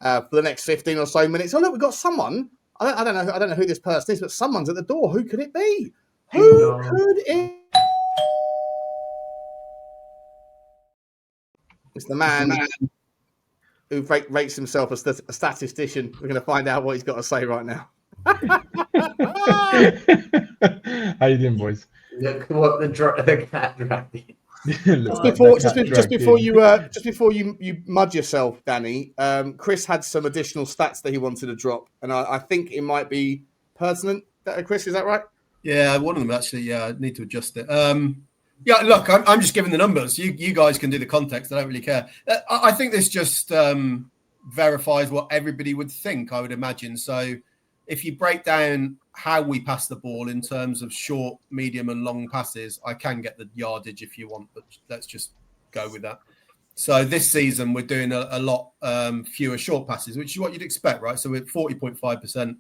for the next 15 or so minutes. Oh, look, we've got someone. I don't know who this person is, but someone's at the door. Who could it be? Who could it? It's the man who rates himself as a statistician. We're going to find out what he's got to say right now. How you doing, boys? Look what the cat dragged in. Just before you mud yourself, Danny, Chris had some additional stats that he wanted to drop, and I think it might be pertinent. Chris, is that right? Yeah, one of them actually. Yeah, I need to adjust it. Yeah, look, I'm just giving the numbers. You guys can do the context. I don't really care. I think this just verifies what everybody would think, I would imagine. So if you break down how we pass the ball in terms of short, medium and long passes, I can get the yardage if you want, but let's just go with that. So this season, we're doing a lot fewer short passes, which is what you'd expect, right? So we're at 40.5%,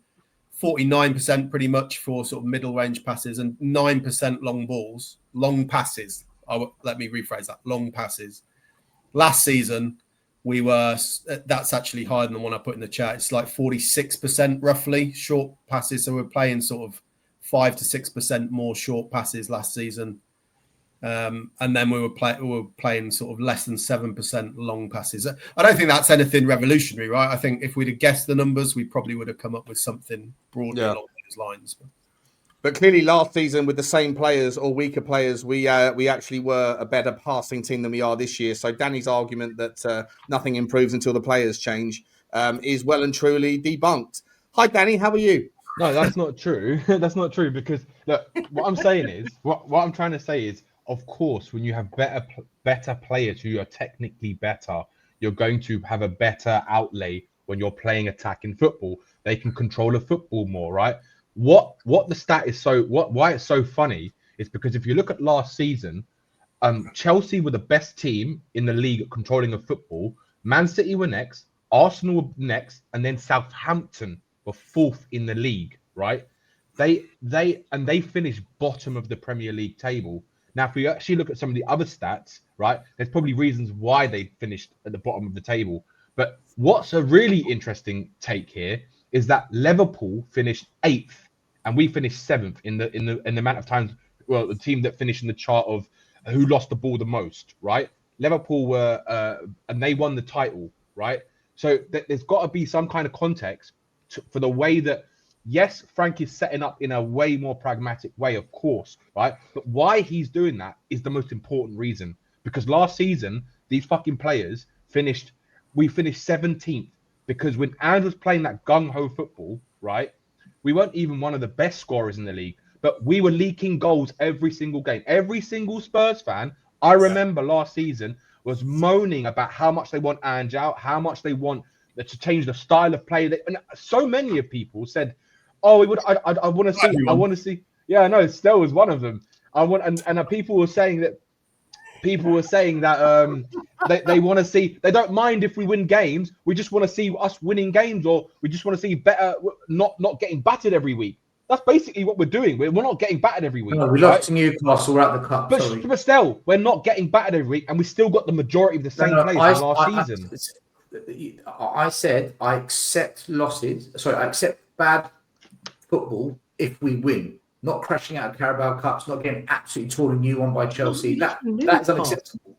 49% pretty much for sort of middle range passes and 9% long passes. Let me rephrase that, long passes. Last season, that's actually higher than the one I put in the chat. It's like 46% roughly short passes. So we're playing sort of 5 to 6% more short passes last season. And then we were playing sort of less than 7% long passes. I don't think that's anything revolutionary, right? I think if we'd have guessed the numbers, we probably would have come up with something broadly along those lines. But clearly last season with the same players or weaker players, we actually were a better passing team than we are this year. So Danny's argument that nothing improves until the players change is well and truly debunked. Hi, Danny. How are you? No, that's not true. That's not true because look, what I'm saying is, what I'm trying to say is, of course, when you have better players who are technically better, you're going to have a better outlay when you're playing attacking football. They can control the football more, right? What the stat is why it's so funny is because if you look at last season, Chelsea were the best team in the league at controlling of football. Man City were next, Arsenal were next, and then Southampton were fourth in the league, right? They finished bottom of the Premier League table. Now, if we actually look at some of the other stats, right, there's probably reasons why they finished at the bottom of the table. But what's a really interesting take here is that Liverpool finished 8th and we finished 7th in the amount of times. Well, the team that finished in the chart of who lost the ball the most, right? Liverpool were and they won the title, right? So there's got to be some kind of context for the way that. Yes, Frank is setting up in a way more pragmatic way, of course, right? But why he's doing that is the most important reason. Because last season, these fucking players we finished 17th. Because when Ange was playing that gung-ho football, right, we weren't even one of the best scorers in the league. But we were leaking goals every single game. Every single Spurs fan, I remember last season, was moaning about how much they want Ange out, how much they want to change the style of play. And so many of people said, oh, we would. I want to see. I want to see. Yeah, I know. Stell was one of them. People were saying that. People were saying that they want to see. They don't mind if we win games. We just want to see us winning games, or we just want to see better, not getting battered every week. That's basically what we're doing. We're not getting battered every week. No, we lost to Newcastle. We're at the cup. But still, we're not getting battered every week, and we still got the majority of the same players from last season. I said I accept losses. Sorry, I accept bad football if we win, not crashing out of Carabao Cups, not getting absolutely torn a new one by Chelsea. That's unacceptable.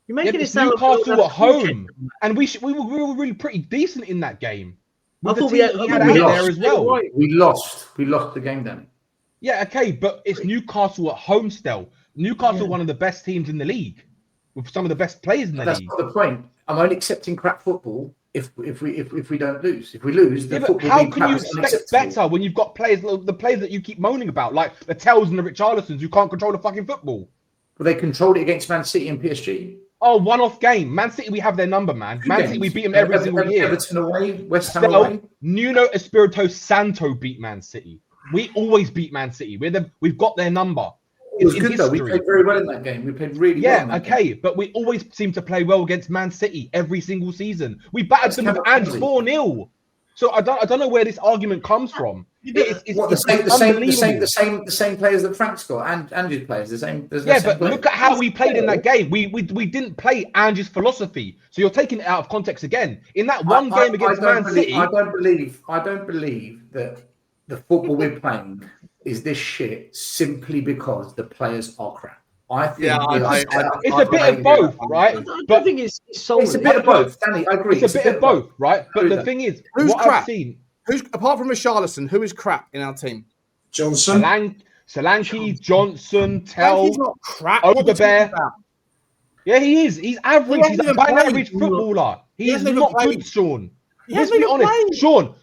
You're making it sound Newcastle at home, and we were really pretty decent in that game. I thought we had there as well. We lost the game then. Yeah, okay, but it's Newcastle at home still. Newcastle, one of the best teams in the league, with some of the best players in the league. That's not the point. I'm only accepting crap football if we don't lose. If we lose, the football. How can you expect better when you've got the players that you keep moaning about, like the Tells and the Richarlisons, who can't control the fucking football? Well, they controlled it against Man City and PSG. Oh, one-off game. Man City, we have their number, man. Man City, we beat them every single year. Everton away, West Ham away. Nuno Espirito Santo beat Man City. We always beat Man City. We've got their number. It was good though. We played very well in that game. We played really well. Yeah, okay, but we always seem to play well against Man City every single season. We battered them with Ange 4-0. So I don't know where this argument comes from. The same players that Frank's got and Andrew's players. But look at how we played in that game. We didn't play Andrew's philosophy. So you're taking it out of context again. In that one game against Man City, I don't believe that the football we're playing is this shit simply because the players are crap. I think it's a bit of both, right? I don't think it's solely. It's a bit of both, Danny. I agree. It's a bit of both, right? But the thing is, who's what crap? I've seen, who's apart from Richarlison, who is crap in our team? Johnson, Solanke, Johnson, Tell, He's not crap. Odebear. Yeah, he is. He's average. He's a bang average footballer. He is not good, Sean. Let's be honest, Sean.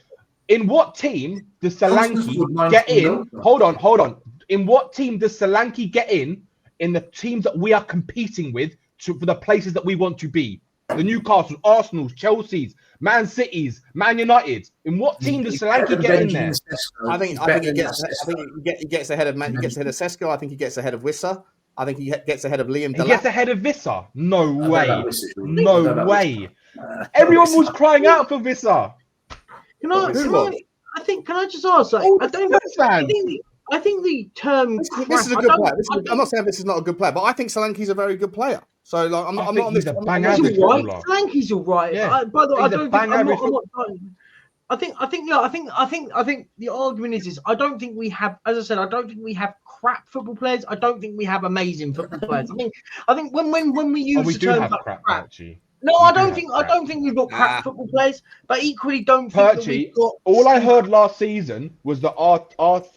In what team does Solanke get in? Hold on. In what team does Solanke get in the teams that we are competing with for the places that we want to be? The Newcastle, Arsenal's, Chelsea's, Man City's, Man United. In what team does Solanke get in there? I think he gets ahead of He gets ahead of Sesko. I think he gets ahead of Wissa. I think he gets ahead of Liam. He gets ahead of Vissa. No way. No way. Everyone was crying out for Vissa. Can I just ask? I think the term. This is a good player. I'm not saying this is not a good player, but I think Solanke's a very good player. So like, I'm not on this. Solanke's all right. Yeah. By the way, I don't think I'm not. I think the argument is I don't think we have, as I said, I don't think we have crap football players. I don't think we have amazing football players. I think when we use the term crap, actually. No, I don't think we've got crap football players, but equally don't think that we've got. All I heard last season was that our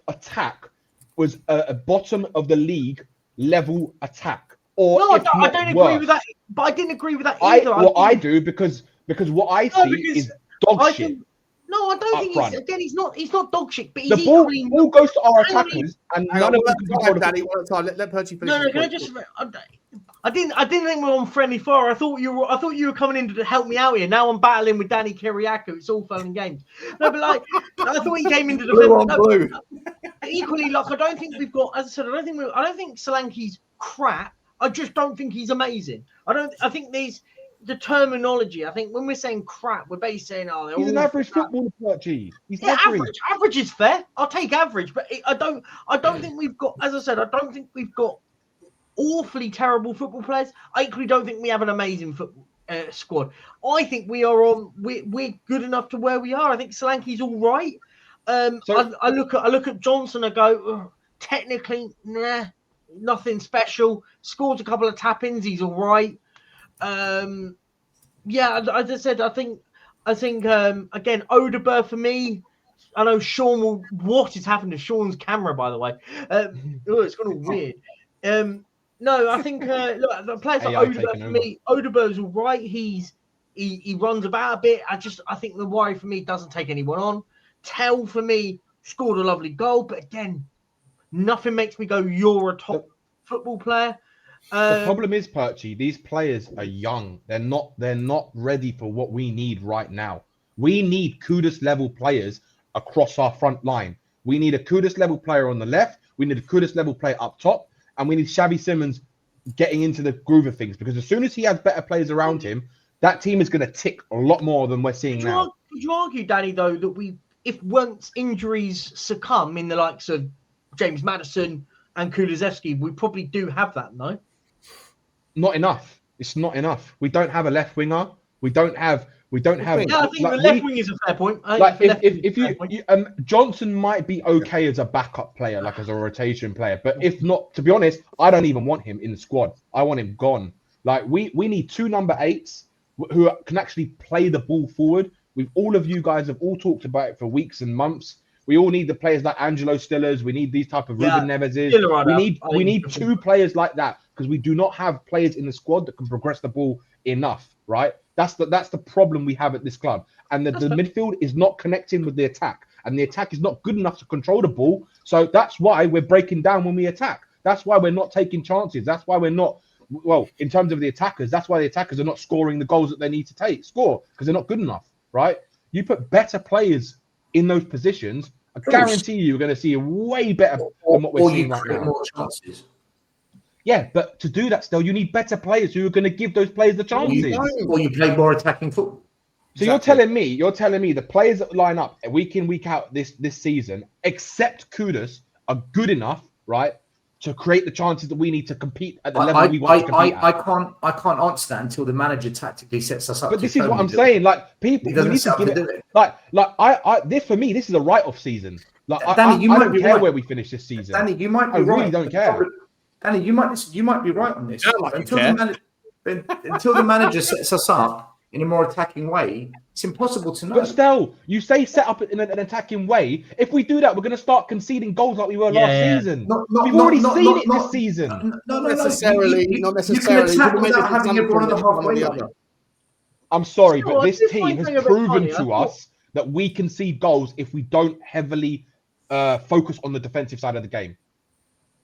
attack was a bottom of the league level attack. Or no, I don't agree with that. But I didn't agree with that either. I do because what I see is dog shit. No, I don't think he's not dog shit, but he's the ball goes to our attackers and none of them can Danny, let Percy finish. No, can I just? I didn't think we were on friendly fire. I thought you were coming in to help me out here. Now I'm battling with Danny Kiriakou. It's all fun and games. No, but like I thought he came into the blue. Equally, like I don't think we've got. As I said, I don't think Solanke's crap. I just don't think he's amazing. I think there's the terminology. I think when we're saying crap, we're basically saying, he's an average footballer, Percy. He's average. Average is fair. I'll take average, but I don't think we've got. As I said, I don't think we've got awfully terrible football players. I equally don't think we have an amazing football squad. I think we're good enough to where we are. I think Solanke's all right. I look at Johnson. I go technically, nothing special. Scored a couple of tap-ins. He's all right. As I said, I think again, Odebear for me. I know Sean will. What is happening to Sean's camera, by the way? It's gone all weird. No, I think look, the players like Odebear for me. Odebear's all right. He runs about a bit. I think the worry for me doesn't take anyone on. Tell for me scored a lovely goal, but again, nothing makes me go, you're a top football player. The problem is, Percy, these players are young. They're not ready for what we need right now. We need Kudus level players across our front line. We need a Kudus level player on the left. We need a Kudus level player up top. And we need Xavi Simons getting into the groove of things. Because as soon as he has better players around him, that team is going to tick a lot more than we're seeing now. Could you argue, Danny, though, that if once injuries succumb in the likes of James Maddison and Kulusevski, we probably do have that, no? Not enough. It's not enough. We don't have a left winger. We don't have. Yeah, I think the left wing is a fair point. Johnson might be okay as a backup player, like as a rotation player, but if not, to be honest, I don't even want him in the squad. I want him gone. Like we need two number 8s who can actually play the ball forward. All of you guys have all talked about it for weeks and months. We all need the players like Angelo Stillers. We need these type of Ruben Neveses. We need two players like that because we do not have players in the squad that can progress the ball enough, right? That's the problem we have at this club. And the midfield is not connecting with the attack. And the attack is not good enough to control the ball. So that's why we're breaking down when we attack. That's why we're not taking chances. That's why we're not, well, in terms of the attackers, that's why the attackers are not scoring the goals that they need to score because they're not good enough, right? You put better players in those positions, I guarantee you're going to see a way better than what we're seeing right now. More chances. Yeah, but to do that still, you need better players who are going to give those players the chances. Or you play more attacking football. So you're telling me the players that line up week in, week out this season, except Kudus, are good enough, right, to create the chances that we need to compete at the level we want to compete at. I can't answer that until the manager tactically sets us up. But this is what I'm saying. Like people, we need to give it. This for me, this is a write-off season. Like Danny, I don't care where we finish this season. Danny, you might be I right. really don't care. Danny, you might be right on this. Until the manager sets us up in a more attacking way, it's impossible to know. But still, you say set up in an attacking way. If we do that, we're going to start conceding goals like we were last season. We've already seen it this season. Not necessarily. You can attack without having everyone on the halfway line. I'm sorry, but this team has proven to us that we concede goals if we don't heavily focus on the defensive side of the game.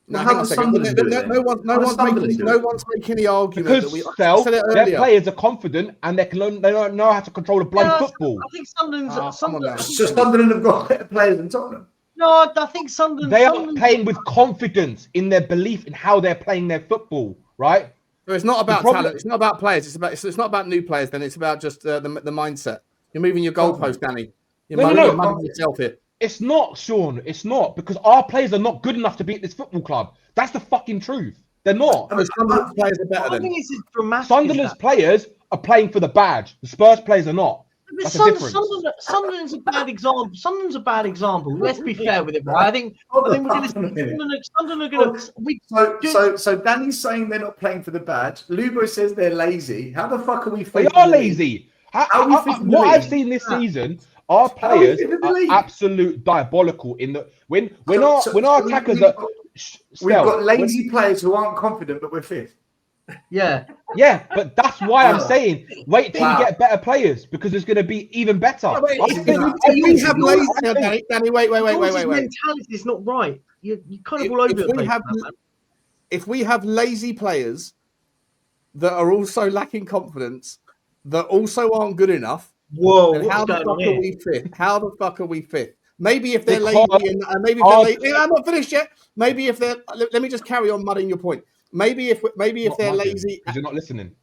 No, hang on a second. No one's making the argument because their players are confident and they don't know how to control a blind football. I think Sunderland. So Sunderland have got better players than Tottenham. No, I think Sunderland. They are playing with confidence in their belief in how they're playing their football, right? So it's not about talent. It's not about players. It's not about new players. Then it's about just the mindset. You're moving your goalpost, Danny. You're moving yourself here. It's not, Sean. It's not, because our players are not good enough to beat this football club. That's the fucking truth. They're not. Sunderland's players are better than. Sunderland's players are playing for the badge. The Spurs players are not. That's a difference. Sunderland's a bad example. Sunderland's a bad example. Let's be fair with it, right? I think we're going to. Sunderland are going to. So Danny's saying they're not playing for the badge. Lubo says they're lazy. How the fuck are we? They are lazy. What I've seen this season. Our players are absolute diabolical in the when our attackers are. We've got lazy players who aren't confident, but we're fifth. Yeah, but that's why I'm saying wait till we get better players because it's going to be even better. We have lazy. Danny, wait. Mentality is not right. You're kind of all over the place. If we have lazy players that are also lacking confidence, that also aren't good enough. Whoa! How the fuck are we fifth? How the fuck are we fifth? Maybe if they're lazy, and maybe if they're lazy. I'm not finished yet. Maybe if they're. Let me just carry on mudding your point. Maybe if they're lazy. Because you're not listening.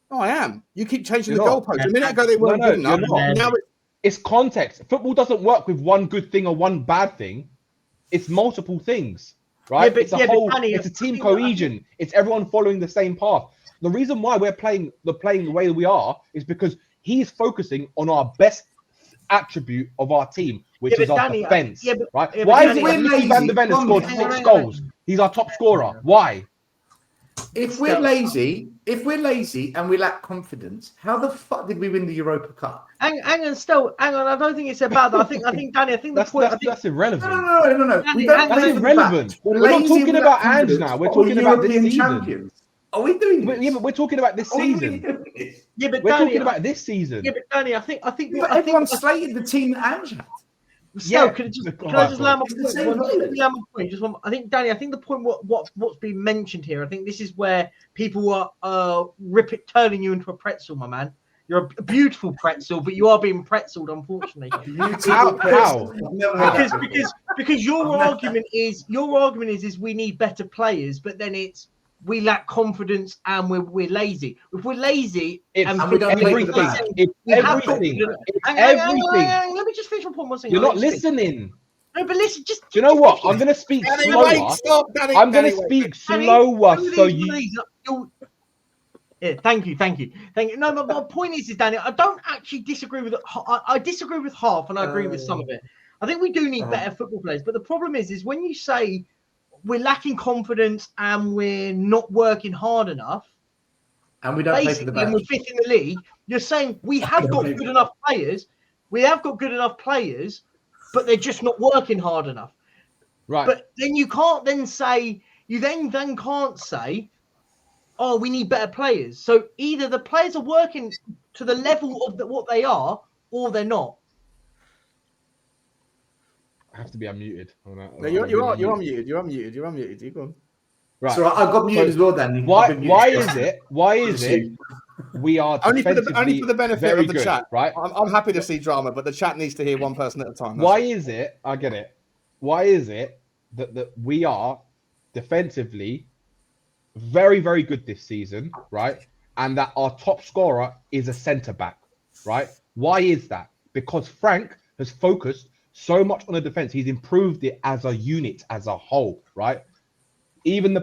No, I am. You keep changing the goalposts. A minute ago they weren't good enough. Now it's context. Football doesn't work with one good thing or one bad thing. It's multiple things, right? It's a team cohesion. It's everyone following the same path. The reason why we're playing the way we are is because he's focusing on our best attribute of our team, which is our defense. Right? Why is it Mickey Van der Ven has scored 6 goals? He's our top scorer. Why? If we're lazy and we lack confidence, how the fuck did we win the Europa Cup? Hang on. I don't think it's about that. I think Danny. I think that's irrelevant. No. That's irrelevant. We're not talking about Ange now. We're talking about this season. Champions. Are we doing this? Yeah, but we're talking about this season. Yeah, but we're talking about this season. Yeah, but Danny, I think everyone slated the team that Ange had. Yeah, can I just land my point? I think, Danny, the point what's been mentioned here, I think this is where people are turning you into a pretzel, my man. You're a beautiful pretzel, but you are being pretzeled, unfortunately. How? Because your argument is we need better players, but then it's we lack confidence and we're lazy. If we're lazy and we don't everything. Let me just finish my point. You're not listening. No, but listen, just you know what? I'm going to speak slower. I'm going to speak slower so you. Yeah, thank you. No, my point is, Danny, I don't actually disagree with it. I disagree with half, and I agree with some of it. I think we do need better football players, but the problem is when you say we're lacking confidence and we're not working hard enough, and we don't play for the and we're fifth in the league, you're saying we have got good enough players. We have got good enough players, but they're just not working hard enough. Right. But then you can't then say can't say, oh, we need better players. So either the players are working to the level of what they are, or they're not. I have to be unmuted. No, you're unmuted. You're unmuted. You go on. Right. So I've got muted as well, Danny. Why is it? We are only for the benefit of the good, chat, right? I'm happy to see drama, but the chat needs to hear one person at a time. Why is it? I get it. Why is it that we are defensively very, very good this season, right? And that our top scorer is a centre back, right? Why is that? Because Frank has focused so much on the defense. He's improved it as a unit, as a whole, right? Even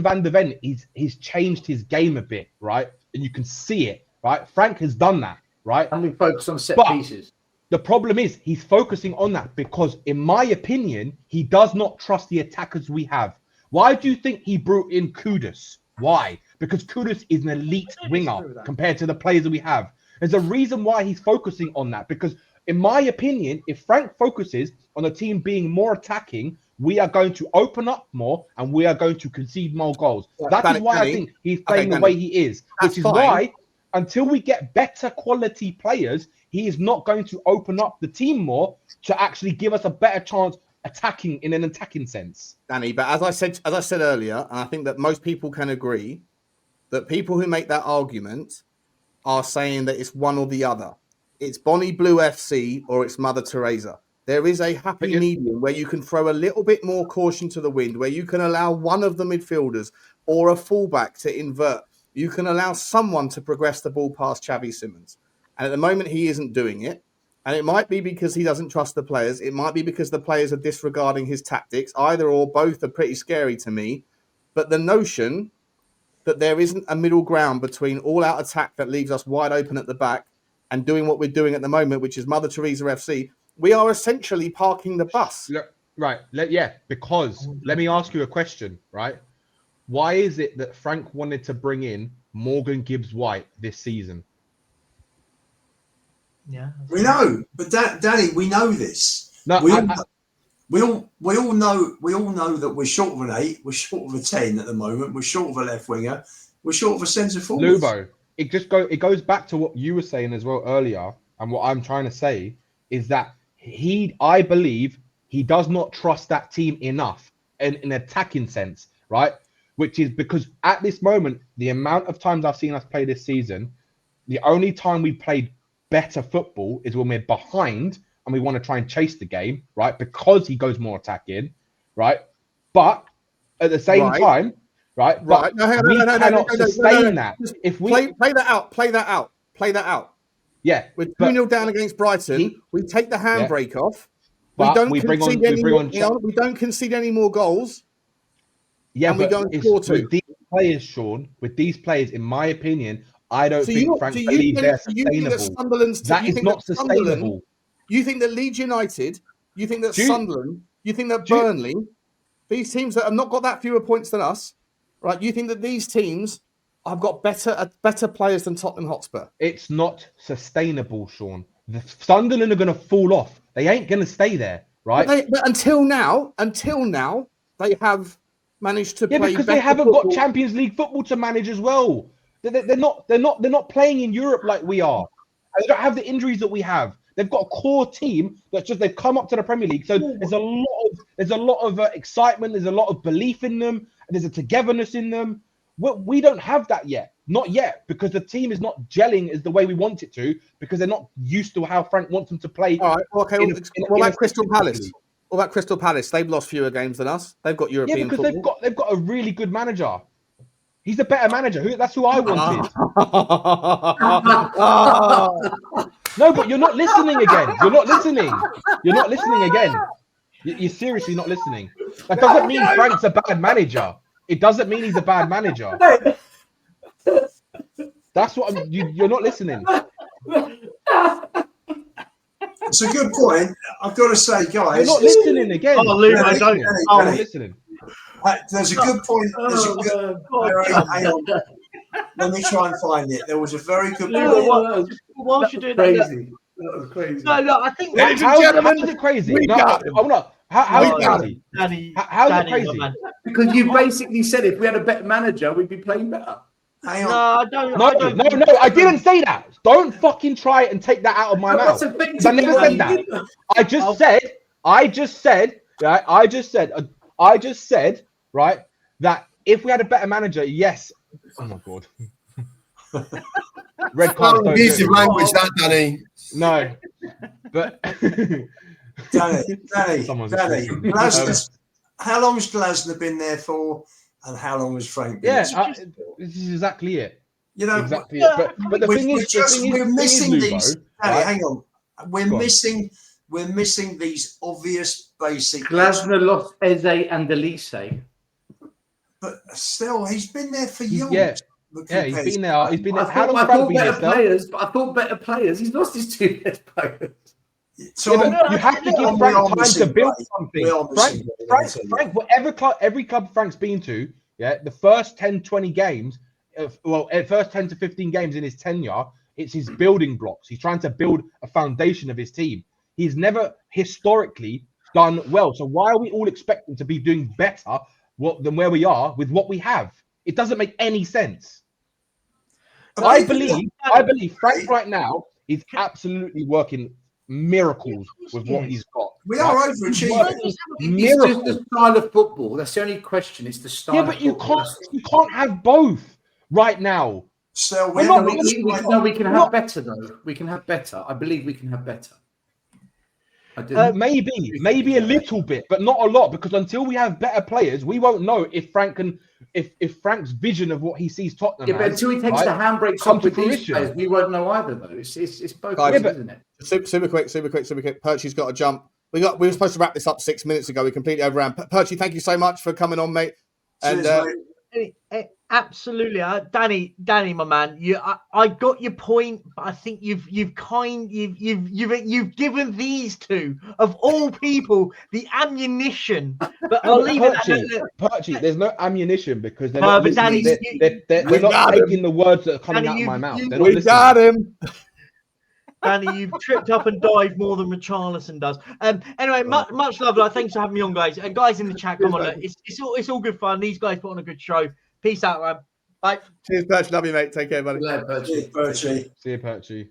Van de Ven, he's changed his game a bit, right? And you can see it, right? Frank has done that, right? And we focus on set pieces. The problem is he's focusing on that because, in my opinion, he does not trust the attackers we have. Why do you think he brought in Kudus? Why? Because Kudus is an elite winger compared to the players that we have. There's a reason why he's focusing on that. Because, in my opinion, if Frank focuses on the team being more attacking, we are going to open up more and we are going to concede more goals. That is why I think he's playing the way he is, which is why until we get better quality players, he is not going to open up the team more to actually give us a better chance attacking in an attacking sense. Danny, but as I said earlier, and I think that most people can agree that people who make that argument are saying that it's one or the other. It's Bonnie Blue FC or it's Mother Teresa. There is a happy medium where you can throw a little bit more caution to the wind, where you can allow one of the midfielders or a fullback to invert. You can allow someone to progress the ball past Xavi Simons. And at the moment, he isn't doing it. And it might be because he doesn't trust the players. It might be because the players are disregarding his tactics. Either or both are pretty scary to me. But the notion that there isn't a middle ground between all-out attack that leaves us wide open at the back and doing what we're doing at the moment, which is Mother Teresa FC, we are essentially parking the bus. Right. Because let me ask you a question, right? Why is it that Frank wanted to bring in Morgan Gibbs-White this season? Yeah, we know, but Danny, we know this. No, we all know that we're short of an 8, we're short of a 10 at the moment, we're short of a left winger, we're short of a centre forward. Lubo, it goes back to what you were saying as well earlier, and what I'm trying to say is that I believe he does not trust that team enough in an attacking sense, right? Which is because at this moment, the amount of times I've seen us play this season, the only time we played better football is when we're behind and we want to try and chase the game, right? Because he goes more attacking, right? But at the same time, right? Right. We cannot sustain that. If we play that out. Yeah. We're 2-0 down against Brighton. We take the handbrake off. We don't concede any more goals. Yeah, and we go and score 2. With these players, Sean, in my opinion, I don't think Frank believes they're sustainable. That is not sustainable. You think that Leeds United, you think that Sunderland, you think that Burnley, these teams that have not got that fewer points than us, right? You think that these teams have got better players than Tottenham Hotspur? It's not sustainable, Sean. The Sunderland are going to fall off. They ain't going to stay there, right? But until now, they have managed to play. Yeah, because they haven't got Champions League football to manage as well. They're not playing in Europe like we are. They don't have the injuries that we have. They've got a core team they've come up to the Premier League. So there's a lot of excitement. There's a lot of belief in them. There's a togetherness in them. We don't have that yet. Not yet, because the team is not gelling as the way we want it to, because they're not used to how Frank wants them to play. All right. Okay. What about Crystal Palace? What about Crystal Palace? They've lost fewer games than us. They've got European because football. they've got a really good manager. He's a better manager. That's who I wanted. No, but you're not listening again. You're not listening again. You're seriously not listening. That doesn't mean Frank's a bad manager. It doesn't mean he's a bad manager. That's what you're not listening. It's a good point. I've got to say, guys. You're not listening again. I'm listening. There's a good point. Hang on. Let me try and find it. There was a very good point. Whilst you're doing Crazy. That was crazy. No, I think. How is it crazy? How is it crazy? How's it crazy? Because you basically said if we had a better manager, we'd be playing better. Hang on. No, I didn't say that. Don't fucking try and take that out of my mouth. I never said that. I just said, right, that if we had a better manager, yes. Oh my god. Red card. Abusive language, that, Danny. No, but Danny. How long has Glasner been there for, and how long has Frank been? Yeah, this is exactly it. You know, Exactly. Yeah, But the thing is, we're missing Luvo, these. right? Hang on, we're Go on. missing these obvious basic. Glasner lost Eze and Elise. But still, he's been there for years. Yeah, he's been there. He's been there. I How long thought Frank been there? better players, but I thought better players. He's lost his 2 best players. So Yeah, but you have to give Frank time to build something. Frank, every club Frank's been to, yeah, the first 10, 20 games, first 10 to 15 games in his tenure, it's his building blocks. He's trying to build a foundation of his team. He's never historically done well. So why are we all expecting to be doing better than where we are with what we have? It doesn't make any sense. I believe Frank right now is absolutely working miracles with what he's got. We are overachieving. It's just the style of football. That's the only question. It's the style. Yeah, but you can't have both right now. So we can have better though. We can have better. I believe we can have better. Maybe a little bit, but not a lot, because until we have better players, we won't know if Frank can, if Frank's vision of what he sees Tottenham. Yeah, but until he takes the handbrakes off with these players, we won't know either though. It's both, isn't it? Super quick. Perchy's got to jump. We were supposed to wrap this up 6 minutes ago. We completely overran. Perchy, thank you so much for coming on, mate. And absolutely, Danny, my man. I got your point, but I think you've given these two of all people the ammunition. But I'll leave it. Perchy, there's no ammunition because they're not. They're not taking the words that are coming out of my mouth. We got him. Danny, you've tripped up and dived more than Richarlison does. Anyway, much love. Thanks for having me on, guys. And guys in the chat, come on. It's all good fun. These guys put on a good show. Peace out, man. Bye. Cheers, Perch. Love you, mate. Take care, buddy. Perchy. See you, Perchy.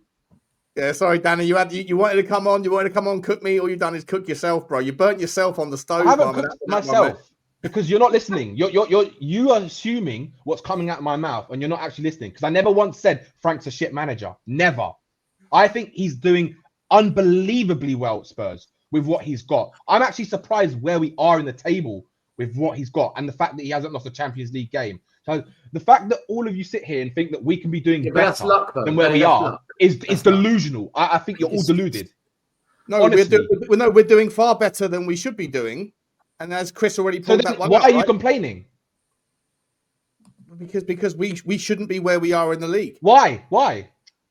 Yeah, sorry, Danny. You wanted to come on. You wanted to come on, cook me. All you've done is cook yourself, bro. You burnt yourself on the stove. I haven't cooked myself because you're not listening. You are assuming what's coming out of my mouth, and you're not actually listening. Because I never once said Frank's a shit manager. Never. I think he's doing unbelievably well at Spurs with what he's got. I'm actually surprised where we are in the table with what he's got and the fact that he hasn't lost a Champions League game. So the fact that all of you sit here and think that we can be doing better than where we are is delusional. I think you're all deluded. No, we're doing far better than we should be doing. And as Chris already pulled that one why up, are you complaining? Because we shouldn't be where we are in the league. Why?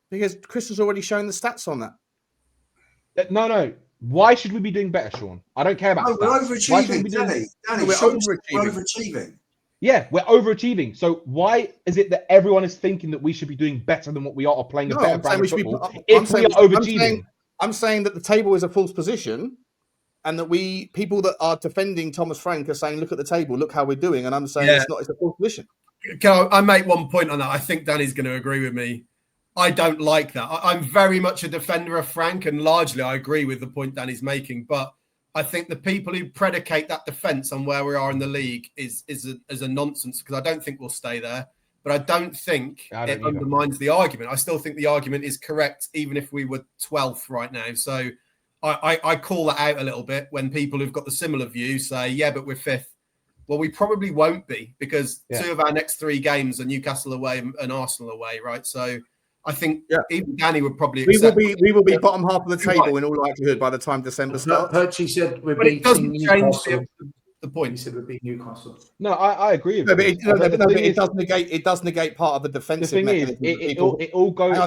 Because Chris has already shown the stats on that. No. Why should we be doing better, Sean? I don't care about that. We're overachieving, Danny. We're overachieving. Yeah, we're overachieving. So why is it that everyone is thinking that we should be doing better than what we are or playing a better brand of football if we are overachieving? I'm saying that the table is a false position and that people that are defending Thomas Frank are saying, look at the table, look how we're doing. And I'm saying it's a false position. Can I make one point on that? I think Danny's going to agree with me. I don't like that. I'm very much a defender of Frank, and largely I agree with the point Danny's making. But I think the people who predicate that defence on where we are in the league is a nonsense, because I don't think we'll stay there. But I don't think it undermines the argument. I still think the argument is correct, even if we were 12th right now. So I call that out a little bit when people who've got the similar view say, yeah, but we're 5th. Well, we probably won't be, because 2 of our next 3 games are Newcastle away and Arsenal away, right? So I think even Danny would probably accept. We will be bottom half of the table in all likelihood by the time December starts. Perchy said we're beating Newcastle. The point. He said we're beating Newcastle. No, I agree with it does negate part of the defensive mechanism. It all goes.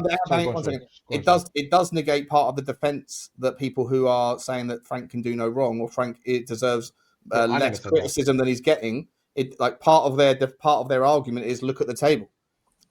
It does negate part of the defense that people who are saying that Frank can do no wrong or Frank deserves less criticism than he's getting. Part of their argument is look at the table.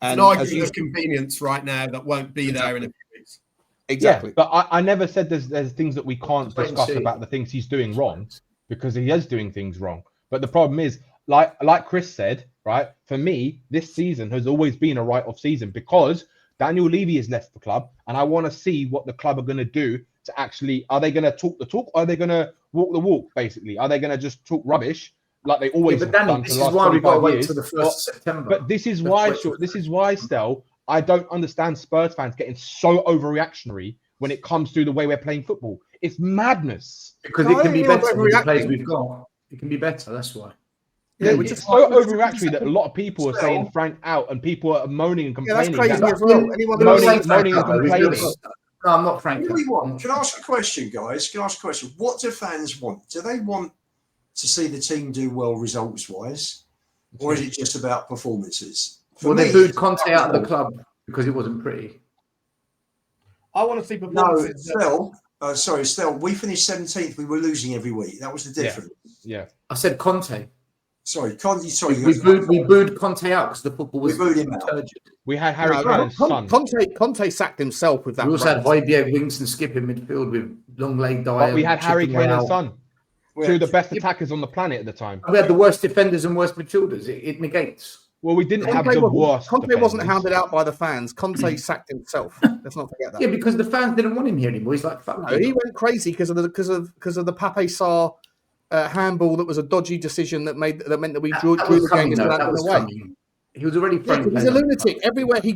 And an argument of convenience right now that won't be there in a few weeks. Exactly. Yeah, but I never said there's things that we can't discuss about the things he's doing wrong, because he is doing things wrong. But the problem is, like Chris said, right? For me, this season has always been a write-off season because Daniel Levy has left the club, and I want to see what the club are going to do to actually. Are they going to talk the talk, or are they going to walk the walk? Basically, are they going to just talk rubbish? Like they always have done. This is why we've got to wait till the 1st of September. But this is why, Stel, I don't understand Spurs fans getting so overreactionary when it comes to the way we're playing football. It's madness. Because it can be better with the players we've got. It can be better, that's why. Yeah, It's we just so overreactory that a lot of people are Still- saying Frank out, and people are moaning and Yeah, that's complaining. crazy as well. Anyone who Moaning- says moaning and No, complaining. No, I'm not Frank. What do we want? Can I ask a question, guys? Can I ask a question? What do fans want? Do they want to see the team do well results-wise, or is it just about performances? For Well, me, they booed it's Conte about out of the results. club because it wasn't pretty. I want to see No, performances. Stell, we finished 17th. We were losing every week. That was the difference. Yeah. I said Conte. Sorry, Conte. Sorry, We booed Conte out because the football was booed him out. turgid. We had Harry Kane and Son. Conte sacked himself with that. We also had run. Højbjerg, Wings and Skip in midfield with long leg Dyer. But we had Harry chipping Kane and out. Son. Two of the best attackers on the planet at the time. We had the worst defenders and worst midfielders. It negates. Well, we didn't have the worst. Conte wasn't defenders. hounded out by the fans. Conte sacked himself. Let's not forget that. Yeah, because the fans didn't want him here anymore. He's like, fuck No, he went crazy because of the Pape Sarr handball that was a dodgy decision that meant that we drew the game away. He was already friendly. He's a lunatic. Everywhere he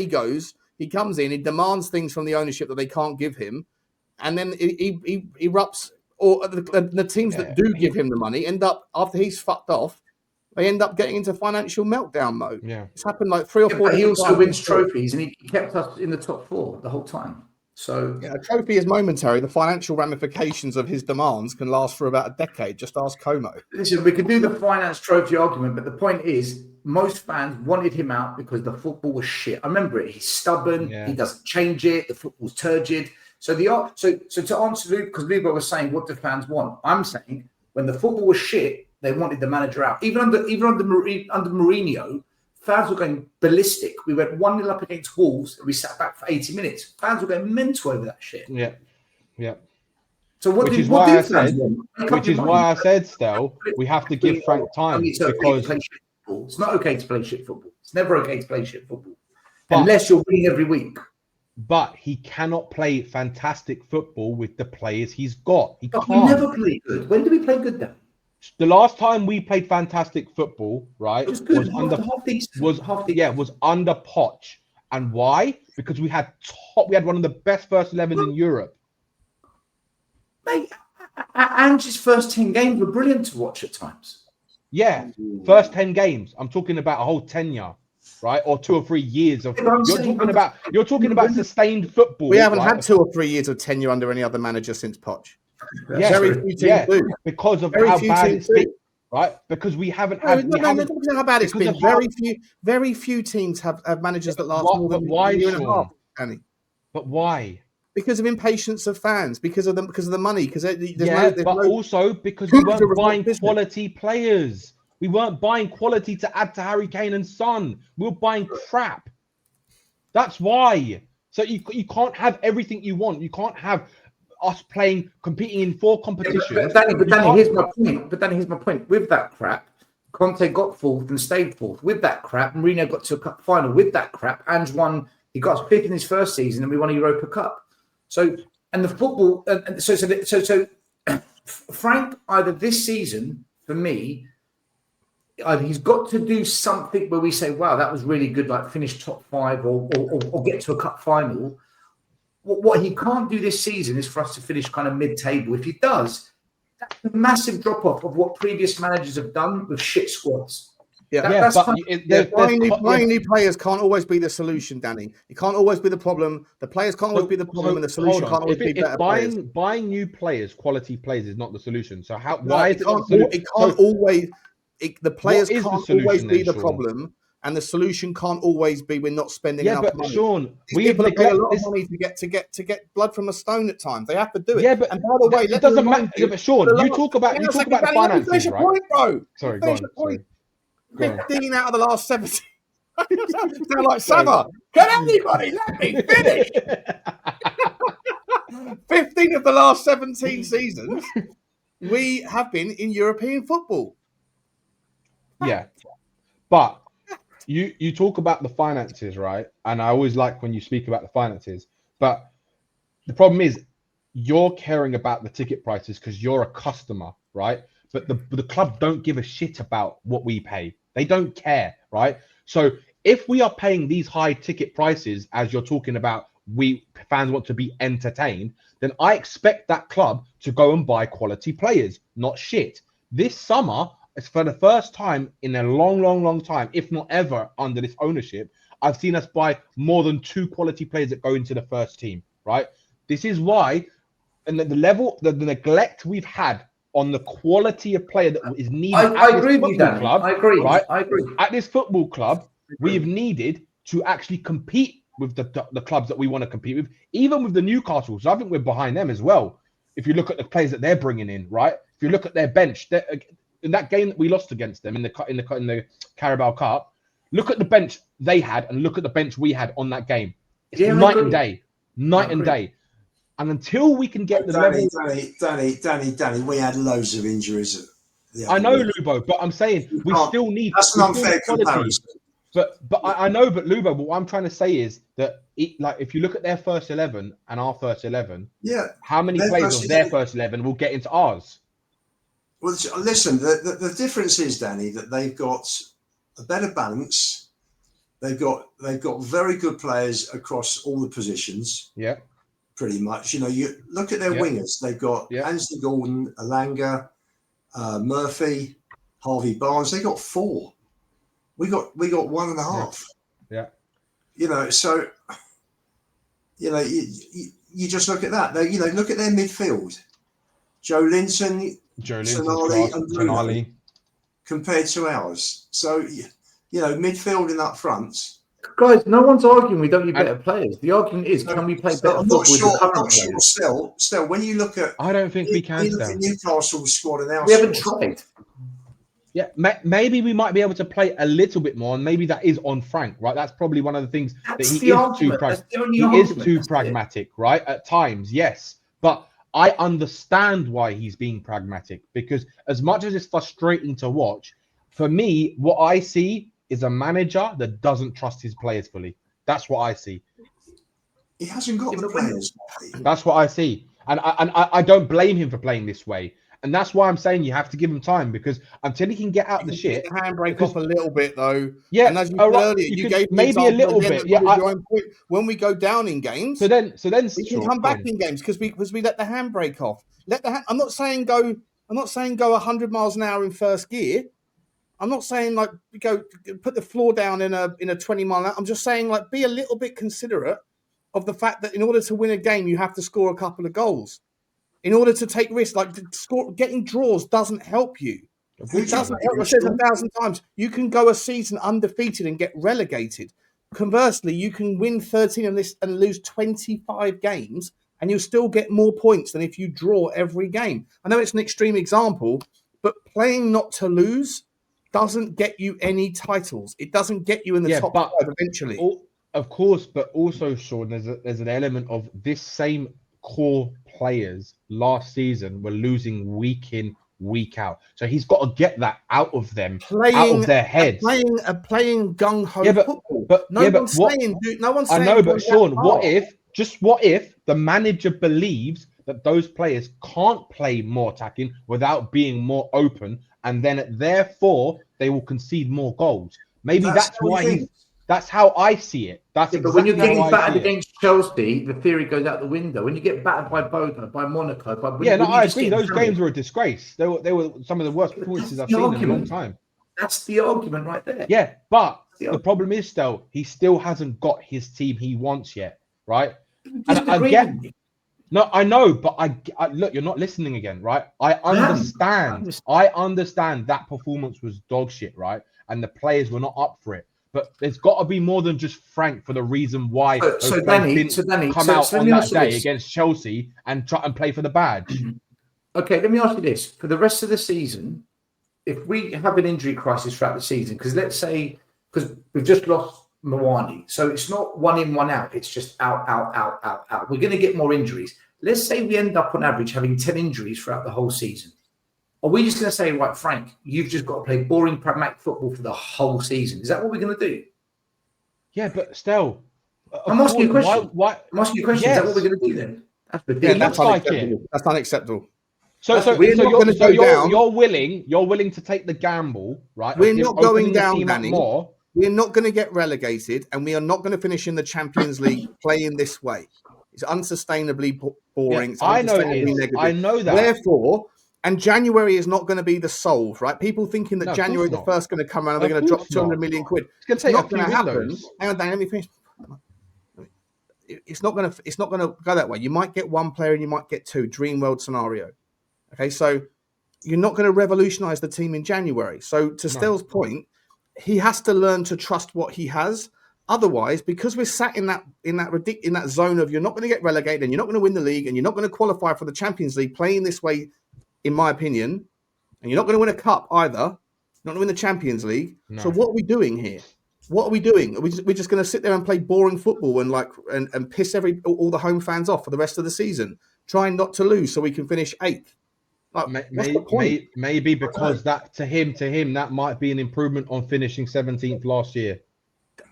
goes, he comes in, he demands things from the ownership that they can't give him, and then he erupts. Or the teams that do give him the money end up, after he's fucked off, they end up getting into financial meltdown mode. Yeah, it's happened like 3 or 4. But he also wins trophies, and he kept us in the top 4 the whole time. So a trophy is momentary. The financial ramifications of his demands can last for about a decade. Just ask Como. Listen, we can do the finance trophy argument, but the point is, most fans wanted him out because the football was shit. I remember it. He's stubborn. Yeah. He doesn't change it. The football's turgid. So to answer Luke, because Luke was saying, what do fans want? I'm saying when the football was shit, they wanted the manager out. Even under Mourinho, fans were going ballistic. We went 1-0 up against Wolves and we sat back for 80 minutes. Fans were going mental over that shit. Yeah. So which is why I said, Stel, we have to give Frank time because it's not okay to play shit football. It's never okay to play shit football unless you're winning every week. But he cannot play fantastic football with the players he's got. He can't. We never play good. When do we play good then? The last time we played fantastic football, right, was under Poch. And why? Because we had one of the best first 11 in Europe. Mate, Ange's first 10 games were brilliant to watch at times. Yeah, first 10 games. I'm talking about a whole tenure, right, or 2 or 3 years of. You're talking about sustained football. We haven't had 2 or 3 years of tenure under any other manager since Poch. Yeah, very few teams do. Because of how bad it's been, right? Because we haven't had. No, how bad it's been. Very few teams have managers that last more than a year and a half. Annie. But why? Because of impatience of fans. Because of the money. Because also because we weren't buying quality players. We weren't buying quality to add to Harry Kane and Son. We were buying crap. That's why. So you can't have everything you want. You can't have us competing in 4 competitions. But Danny, here's my point. With that crap, Conte got 4th and stayed 4th. With that crap, Mourinho got to a cup final. With that crap, Ange won. He got us 5th in his first season, and we won a Europa Cup. So, and the football, so Frank, either this season for me, either he's got to do something where we say, "Wow, that was really good," like finish top 5 or get to a cup final. What he can't do this season is for us to finish kind of mid-table. If he does, that's a massive drop-off of what previous managers have done with shit squads. Buying new players can't always be the solution, Danny. It can't always be the problem. The players can't always be the problem, and the solution can't always be better players. Buying new players, quality players, is not the solution. So the players can't always be the problem. And the solution can't always be we're not spending enough money. Sean, people have paid a lot of money to get blood from a stone at times. They have to do it. Yeah, but and by the way, it doesn't matter. But Sean, you talk about the finances, right? Point, bro. Sorry, go on. 15 out of the last 17. They're like Summer. Can anybody let me finish? 15 of the last 17 seasons, we have been in European football. Yeah, but you talk about the finances, right? And I always like when you speak about the finances. But the problem is you're caring about the ticket prices because you're a customer, right? But the club don't give a shit about what we pay. They don't care, right? So if we are paying these high ticket prices, as you're talking about, fans want to be entertained, then I expect that club to go and buy quality players, not shit. This summer, it's for the first time in a long time, if not ever, under this ownership, I've seen us buy more than 2 quality players that go into the first team, right? This is why, and the neglect we've had on the quality of player that is needed I agree with you, Danny. club, I agree. right? I agree. At this football club, we have needed to actually compete with the clubs that we want to compete with, even with the Newcastles. I think we're behind them as well. If you look at the players that they're bringing in, right? If you look at their bench, in that game that we lost against them in the Carabao Cup, look at the bench they had and look at the bench we had on that game. It's night and day, night and day. And until we can get the level, Danny, we had loads of injuries. I know, Lubo, but I'm saying we still need. That's an unfair comparison. But I know, but Lubo, but what I'm trying to say is that if you look at their first 11 and our first 11, how many players of their first 11 will get into ours? Well, listen, the difference is, Danny, that they've got a better balance. They've got very good players across all the positions. Yeah. Pretty much. You know, you look at their wingers. They've got Anthony Gordon, Alanga, Murphy, Harvey Barnes. They got 4. We got 1.5. Yeah. You know, so you just look at that. They, look at their midfield. Joe Linton, Tonali, and Bruno, compared to ours. So midfielding up front. Guys, no one's arguing we don't need better players. The argument is, can we play better football with the current players? Still, when you look at... I don't think we can, look at Newcastle's squad and our We haven't tried. Yeah, maybe we might be able to play a little bit more, and maybe that is on Frank, right? That's probably one of the things that he is too pragmatic, right? At times, yes. But I understand why he's being pragmatic, because as much as it's frustrating to watch, for me, what I see is a manager that doesn't trust his players fully. That's what I see. He hasn't got the players. That's what I see. And I don't blame him for playing this way. And that's why I'm saying you have to give him time, because until he can get out the shit. Handbrake off a little bit, though. Yeah. And as you said earlier, you gave maybe a little bit. Yeah. When we go down in games, so then we can come back in games because we let the handbrake off. I'm not saying go 100 miles an hour in first gear. I'm not saying like go put the floor down in a 20 mile an hour. I'm just saying like be a little bit considerate of the fact that in order to win a game, you have to score a couple of goals. In order to take risks, like getting draws doesn't help you. It doesn't help. I said 1,000 times. You can go a season undefeated and get relegated. Conversely, you can win 13 and lose 25 games, and you'll still get more points than if you draw every game. I know it's an extreme example, but playing not to lose doesn't get you any titles. It doesn't get you in the top 5 eventually. Of course, but also, Sean, there's an element of this same core players last season were losing week in, week out. So he's got to get that out of them, out of their heads. Playing gung-ho football. No one's saying. I know, but Sean, what if the manager believes that those players can't play more attacking without being more open, and then therefore they will concede more goals? Maybe that's why that's how I see it. That's exactly but when you're getting battered against Chelsea, the theory goes out the window. When you get battered by Bodo, by Monaco, I agree. Those games were a disgrace. They were some of the worst performances I've seen in a long time. That's the argument right there. Yeah, but the problem is he still hasn't got his team he wants yet, right? And I get. No, I know, but I look. You're not listening again, right? I understand. I understand that performance was dog shit, right? And the players were not up for it. But there's got to be more than just Frank for the reason why Danny didn't come out on that day against Chelsea and try and play for the badge. Okay, let me ask you this. For the rest of the season, if we have an injury crisis throughout the season, because let's say, because we've just lost Mwani, so it's not 1 in, 1 out. It's just out. We're going to get more injuries. Let's say we end up on average having 10 injuries throughout the whole season. Are we just going to say, right, Frank, you've just got to play boring, pragmatic football for the whole season? Is that what we're going to do? Yeah, but still. I'm asking you a question. I'm asking you a question. Yes. Is that what we're going to do then? That's ridiculous. That's unacceptable. So you're willing to take the gamble, right? We're not going down, Danny. We're not going to get relegated, and we are not going to finish in the Champions League playing this way. It's unsustainably boring. Yeah, I know it is. negative. I know that. Therefore, And January is not going to be the solve, right? People thinking that January the 1st going to come around and they're going to drop 200 million quid. It's going to take not going to happen. Hang on, Dan, let me finish. It's not going to go that way. You might get one player and you might get two. Dream world scenario. Okay, so you're not going to revolutionize the team in January. So to Stell's point, he has to learn to trust what he has. Otherwise, because we're sat in that zone of you're not going to get relegated and you're not going to win the league and you're not going to qualify for the Champions League playing this way, in my opinion, and you're not going to win a cup either. You're not going to win the Champions League. No. So what are we doing here? What are we doing? We're just going to sit there and play boring football and piss all the home fans off for the rest of the season, trying not to lose so we can finish 8th. Maybe because that to him that might be an improvement on finishing 17th last year.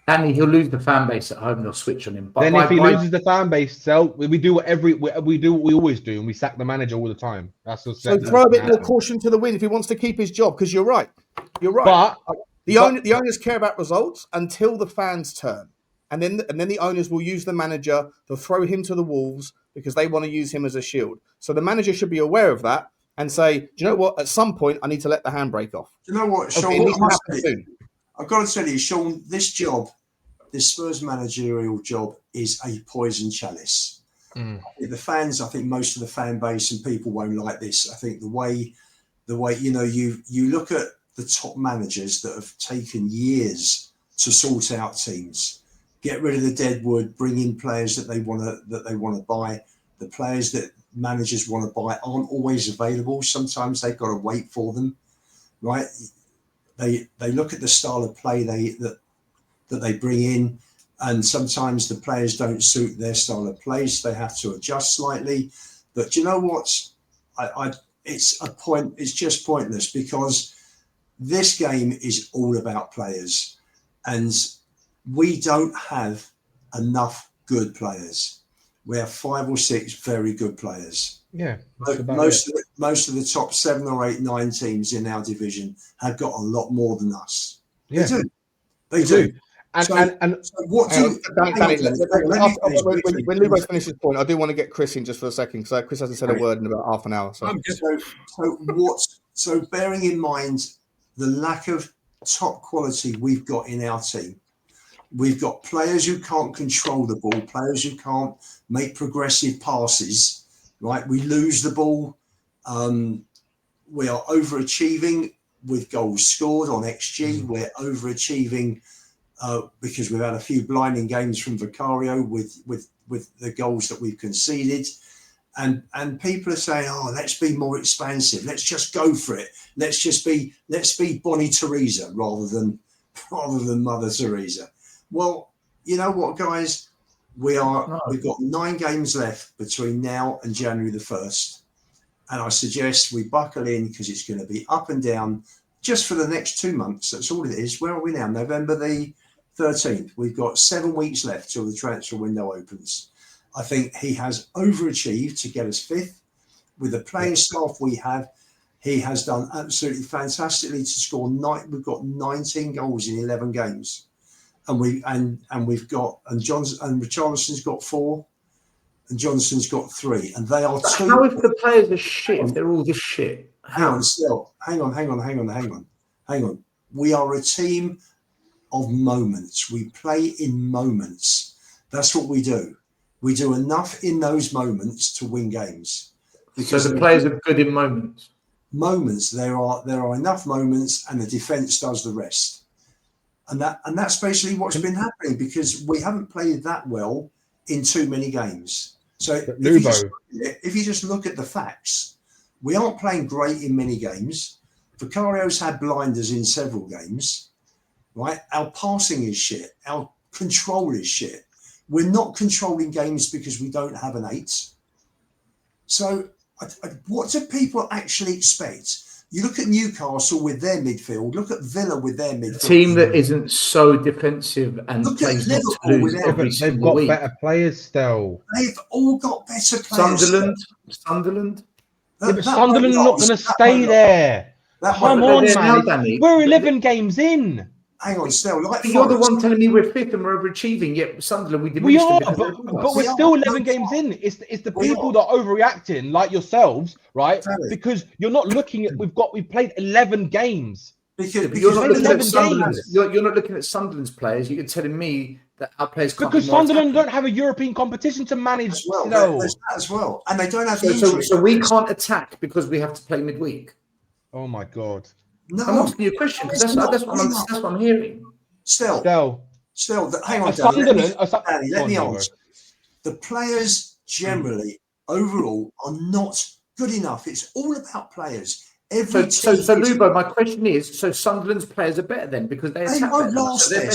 Danny, he'll lose the fan base at home. They'll switch on him. But then if he loses the fan base, we do what we always do, and we sack the manager all the time. So throw a bit more caution to the wind if he wants to keep his job, because you're right. But the owners care about results until the fans turn, and then the owners will use the manager. They'll throw him to the wolves because they want to use him as a shield. So the manager should be aware of that and say, do you know what? At some point, I need to let the handbrake off. Do you know what, Sean? I've got to tell you, Sean, this Spurs managerial job is a poison chalice. The fans, I think most of the fan base and people won't like this. I think the way you look at the top managers that have taken years to sort out teams, get rid of the dead wood, bring in players that they want to buy. The players that managers want to buy aren't always available. Sometimes they've got to wait for them, right? They look at the style of play that they bring in, and sometimes the players don't suit their style of play, so they have to adjust slightly. But you know what? It's just pointless, because this game is all about players, and we don't have enough good players. We have 5 or 6 very good players. Yeah, most of the top 7 or 8, 9 teams in our division have got a lot more than us. Yeah. They do. And what do when Lou finishes his point, I do want to get Chris in just for a second, because Chris hasn't said a word in about half an hour. So bearing in mind the lack of top quality we've got in our team, we've got players who can't control the ball, players who can't make progressive passes, right? We lose the ball. We are overachieving with goals scored on XG. We're overachieving because we've had a few blinding games from Vicario with the goals that we've conceded. And people are saying, oh, let's be more expansive. Let's just go for it. Let's be Bonnie Teresa rather than Mother Teresa. Well, you know what, guys? We've got 9 games left between now and January the 1st. And I suggest we buckle in, because it's going to be up and down just for the next 2 months. That's all it is. Where are we now? November the 13th. We've got 7 weeks left till the transfer window opens. I think he has overachieved to get us 5th. With the playing staff we have, he has done absolutely fantastically to score 9. We've got 19 goals in 11 games. And Richarlison's got 4, and Johnson's got 3, and they are 2. How if the players are shit? If they're all this shit? Hang on. We are a team of moments. We play in moments. That's what we do. We do enough in those moments to win games. So the players are good in moments. There are enough moments, and the defence does the rest. And that's basically what's been happening, because we haven't played that well in too many games. So if you just look at the facts, we aren't playing great in many games. Vicario's had blinders in several games, right? Our passing is shit. Our control is shit. We're not controlling games because we don't have an 8. So what do people actually expect? You look at Newcastle with their midfield. Look at Villa with their midfield. A team that isn't so defensive and plays not to lose every single week. They've got better players still. They've all got better players. Sunderland. But Sunderland are not going to stay there. Come on, man. We're 11 games in. hang on, still like you're the one telling me we're fifth and we're overachieving. Yet Sunderland, we diminished We are, them but we're still 11 games in. It's the people that are overreacting, like yourselves, right? Because you're not looking at we've played 11 games. Because you're not looking at Sunderland's. You're not looking at Sunderland's players. You're telling me that our players can't because Sunderland don't have a European competition to manage. As well, there's that as well, and they don't have. So we can't attack because we have to play midweek. Oh my God! No, I'm asking you a question because that's what I'm hearing. Still, hang on, Sunderland. Danny, let me answer. The players generally, overall, are not good enough. It's all about players. So Lubo, my question is: so Sunderland's players are better then because they won't last there.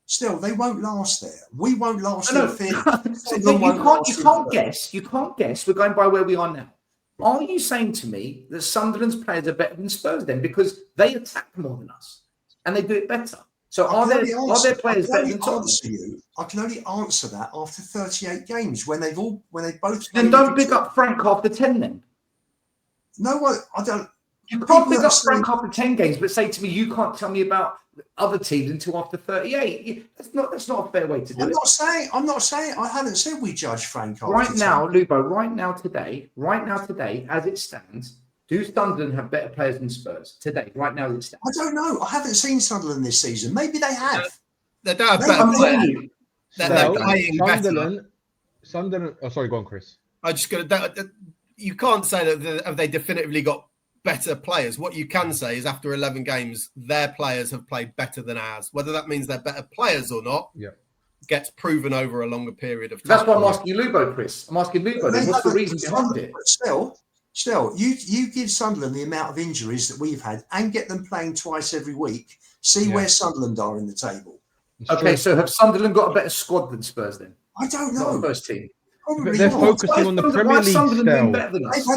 Still, they won't last there. We won't last there. You can't guess. You can't guess. We're going by where we are now. Are you saying to me that Sunderland's players are better than Spurs then because they attack more than us and they do it better? So are their players better than Tottenham? I can only answer that after 38 games when they both. Then don't pick up Frank after 10 then. No, I don't. You can't pick up Frank after 10 games, but say to me, you can't tell me about other teams until after 38. That's not a fair way to do it. I'm not saying. I haven't said we judge Frank after right now, Lubo. Right now, today, as it stands, do Sunderland have better players than Spurs today? Right now, as it stands. I don't know. I haven't seen Sunderland this season. Maybe they have. They don't have better players. They're playing better. Sunderland. Oh, sorry, go on, Chris. I just got to. You can't say that have they definitively got better players. What you can say is after 11 games, their players have played better than ours. Whether that means they're better players or not, gets proven over a longer period of time. That's what I'm asking you, Lubo, Chris. I'm asking Lubo, what's the reason behind it? Still, you give Sunderland the amount of injuries that we've had and get them playing twice every week. See where Sunderland are in the table. Okay, so have Sunderland got a better squad than Spurs then? I don't know. Not the first team. But they're focusing on the Premier League still.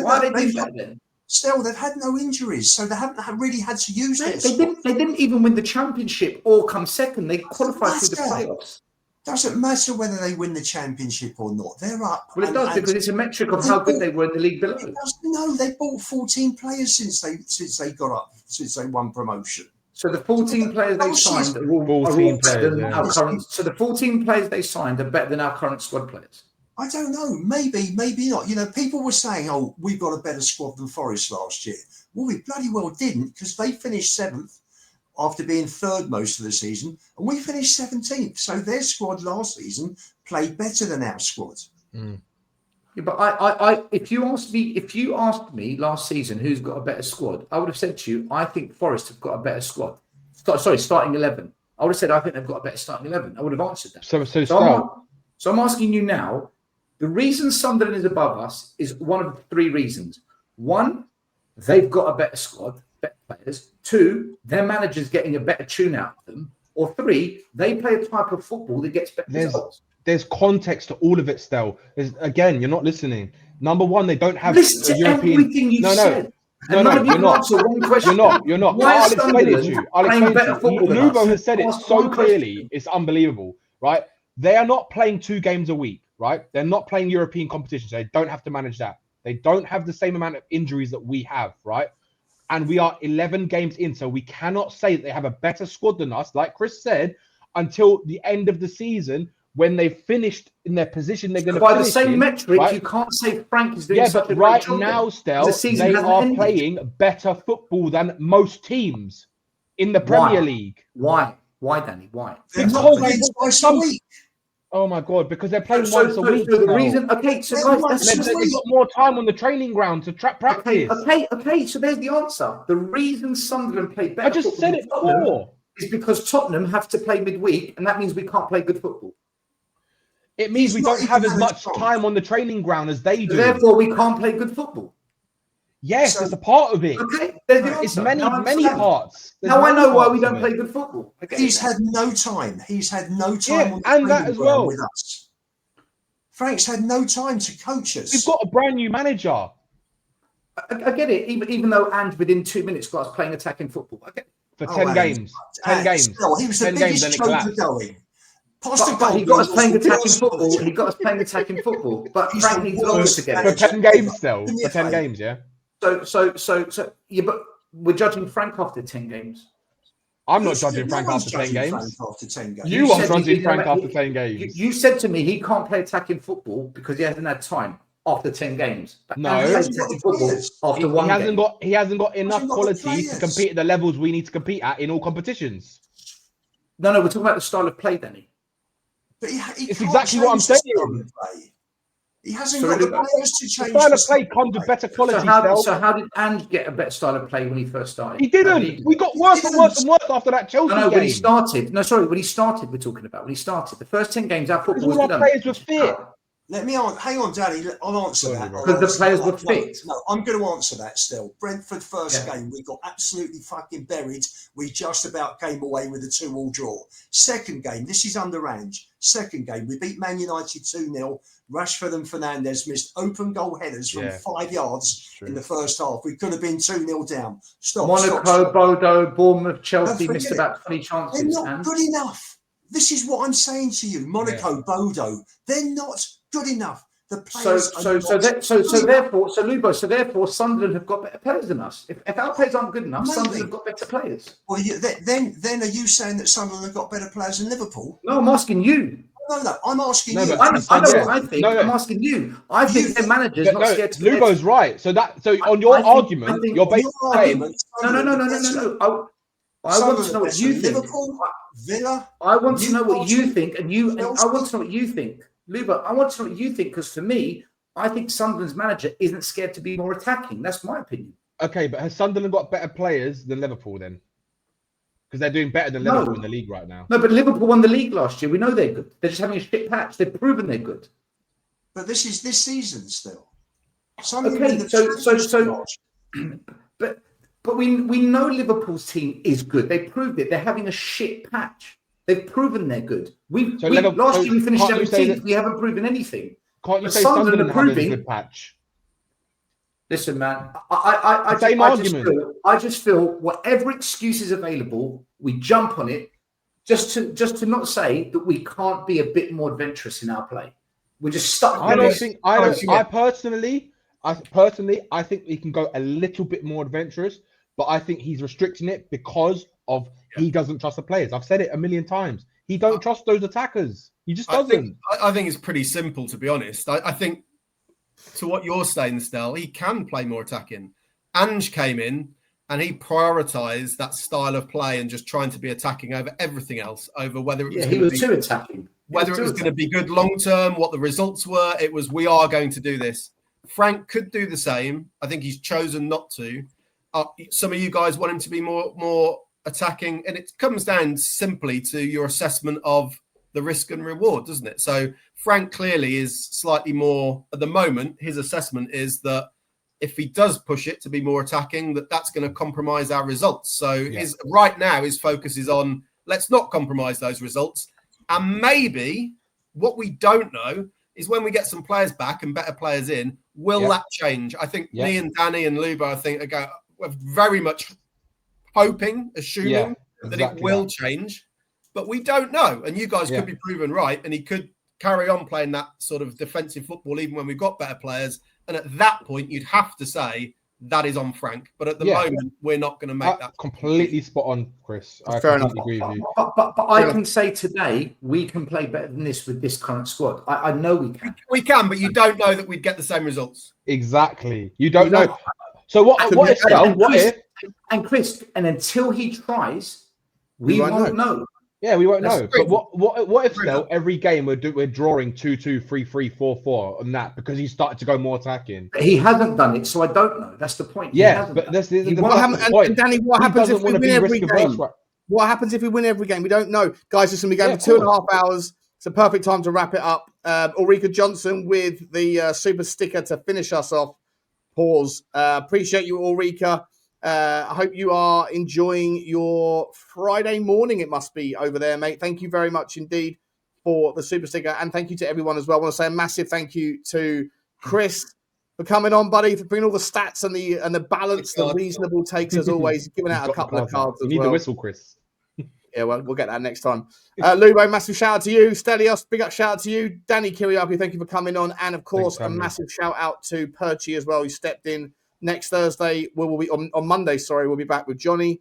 Why are they doing better then? Still, they've had no injuries, so they haven't really had to use this. They didn't even win the championship or come second. They qualified through the playoffs. Doesn't matter whether they win the championship or not. They're up. Well, it does because it's a metric of how good they were in the league below. No, they bought 14 players since they got up, since they won promotion. So the 14 players they signed are all better than our current. So the 14 players they signed are better than our current squad players. I don't know. Maybe not. You know, people were saying, "Oh, we've got a better squad than Forest last year." Well, we bloody well didn't because they finished 7th after being 3rd most of the season, and we finished 17th. So their squad last season played better than our squad. Yeah, but I, if you asked me last season who's got a better squad, I would have said to you, I think Forest have got a better squad. Starting 11. I would have said I think they've got a better starting 11. I would have answered that. So I'm asking you now. The reason Sunderland is above us is one of 3 reasons. 1, they've got a better squad, better players. 2, their manager's getting a better tune out of them. Or 3, they play a type of football that gets better results. There's context to all of it still. Again, you're not listening. Number 1, they don't have Listen to European... everything you've said. No, you're not. You're not. I'll explain it to you. Lubo has said it so clearly. It's unbelievable, right? They are not playing 2 games a week. Right? They're not playing European competitions. So they don't have to manage that. They don't have the same amount of injuries that we have, right? And we are 11 games in, so we cannot say that they have a better squad than us, like Chris said, until the end of the season when they've finished in their position. They're going to by the same metric, right? You can't say Frank is doing such a right job now. Still, they are playing better football than most teams in the Premier League. Why, Danny? Why? They're not playing twice a week. Oh my God! Because they're playing once a week. So the reason, okay, so guys, they've got more time on the training ground to practice. Okay. So there's the answer. The reason Sunderland played better. I just said it before. Is because Tottenham have to play midweek, and that means we can't play good football. It means we don't have as much time on the training ground as they do. Therefore, we can't play good football. Yes, it's a part of it. Okay, it's many parts. Now I know why we don't play good football. He's had no time. He's had no time on the and that as well with us. Frank's had no time to coach us. We've got a brand new manager. I get it. Even though and within 2 minutes got us playing attacking football. I get it. For 10 games. 10 games. Still, he was the biggest choker going. He got us playing attacking football. But Frank needs longer to get it. For 10 games still. For 10 games, yeah. So, yeah, but we're judging Frank after 10 games. I'm not judging Frank after 10 games. After 10 games. You are judging Frank after 10 games. You said to me he can't play attacking football because he hasn't had time after 10 games. No, he hasn't got enough quality to compete at the levels we need to compete at in all competitions. No, we're talking about the style of play, Danny. But it's exactly what I'm saying. He hasn't got the players to change. The style of play comes with better quality. So how did Ange get a better style of play when he first started? He didn't. We got worse and worse after that Chelsea game. When he started. No, sorry, when he started, we're talking about. When he started. The first 10 games, our football was good. Players were fit. Let me hang on, Danny. I'll answer that. Because the players were fit. No, I'm going to answer that still. Brentford first game, we got absolutely fucking buried. We just about came away with a 2-2 draw. Second game, this is under Ange. Second game, we beat Man United 2-0. Rashford and Fernandes missed open goal headers from 5 yards in the first half. We could have been 2-0 down. Monaco, Bodo, Bournemouth, Chelsea missed about 20 chances. They're not good enough. This is what I'm saying to you. Monaco, Bodo, they're not good enough. The players therefore Sunderland have got better players than us. If our players aren't good enough, Sunderland have got better players. Well, then are you saying that Sunderland have got better players than Liverpool? No, I'm asking you. No, I'm asking you. I know what I think. I'm asking you. I think their manager's not scared to. Lubo's right. So on your argument, you're basically saying no. I want to know what you think. Liverpool, Villa. I want to know what you think, and I want to know what you think. Luba, I want to know what you think, because for me, I think Sunderland's manager isn't scared to be more attacking. That's my opinion. Okay, but has Sunderland got better players than Liverpool then? Because they're doing better than Liverpool in the league right now. No, but Liverpool won the league last year. We know they're good. They're just having a shit patch. They've proven they're good. But this is this season still. But we know Liverpool's team is good. They proved it. They're having a shit patch. They've proven they're good. Last year we finished 17th. We haven't proven anything. Can't you say Sunderland having a good patch? Listen, man. I just feel whatever excuse is available, we jump on it, just to not say that we can't be a bit more adventurous in our play. We're just stuck. I personally think we can go a little bit more adventurous, but I think he's restricting it because of he doesn't trust the players. I've said it a million times. He don't trust those attackers. He just doesn't. I think it's pretty simple, to be honest. I think to what you're saying, Stel, he can play more attacking. Ange came in and he prioritized that style of play and just trying to be attacking over everything else, over whether it was too attacking. Whether it was going to be good long term, what the results were. It was, we are going to do this. Frank could do the same. I think he's chosen not to. Some of you guys want him to be more attacking, and it comes down simply to your assessment of the risk and reward, doesn't it? So Frank clearly is slightly more, at the moment, his assessment is that if he does push it to be more attacking, that's going to compromise our results. So right now his focus is on, let's not compromise those results. And maybe what we don't know is when we get some players back and better players in, will that change? I think me and Danny and Luba, I think, we're very much hoping, assuming that it will change, but we don't know. And you guys could be proven right, and he could carry on playing that sort of defensive football even when we've got better players. And at that point, you'd have to say that is on Frank. But at the moment, we're not going to make that. Completely spot on, Chris. I completely agree with you. But I can say today, we can play better than this with this current squad. I know we can. We can, but you don't know that we'd get the same results. Exactly. You don't know. So what if? And Chris, and until he tries, we won't know. Yeah, we won't know. But what if now every game we're drawing 2-2, 3-3, 4-4 on that because he started to go more attacking? He hasn't done it, so I don't know. That's the point. Yeah, but that's the point. And Danny, what happens if we win every game? What happens if we win every game? We don't know. Guys, it's going to be going for 2.5 hours. It's a perfect time to wrap it up. Ulrika Johnson with the super sticker to finish us off. Pause. Appreciate you, Ulrika. I hope you are enjoying your Friday morning. It must be over there, mate. Thank you very much indeed for the super sticker. And thank you to everyone as well. I want to say a massive thank you to Chris for coming on, buddy, for bringing all the stats and the balance, the reasonable takes as always, giving out a couple of cards as well. You need the whistle, Chris. Yeah, well, we'll get that next time. Lubo, massive shout out to you. Stelios, big up shout out to you. Danny Kiriakou, thank you for coming on. And of course, a massive shout out to Perchi as well, who stepped in. Next Thursday, we'll be on Monday. Sorry, we'll be back with Johnny.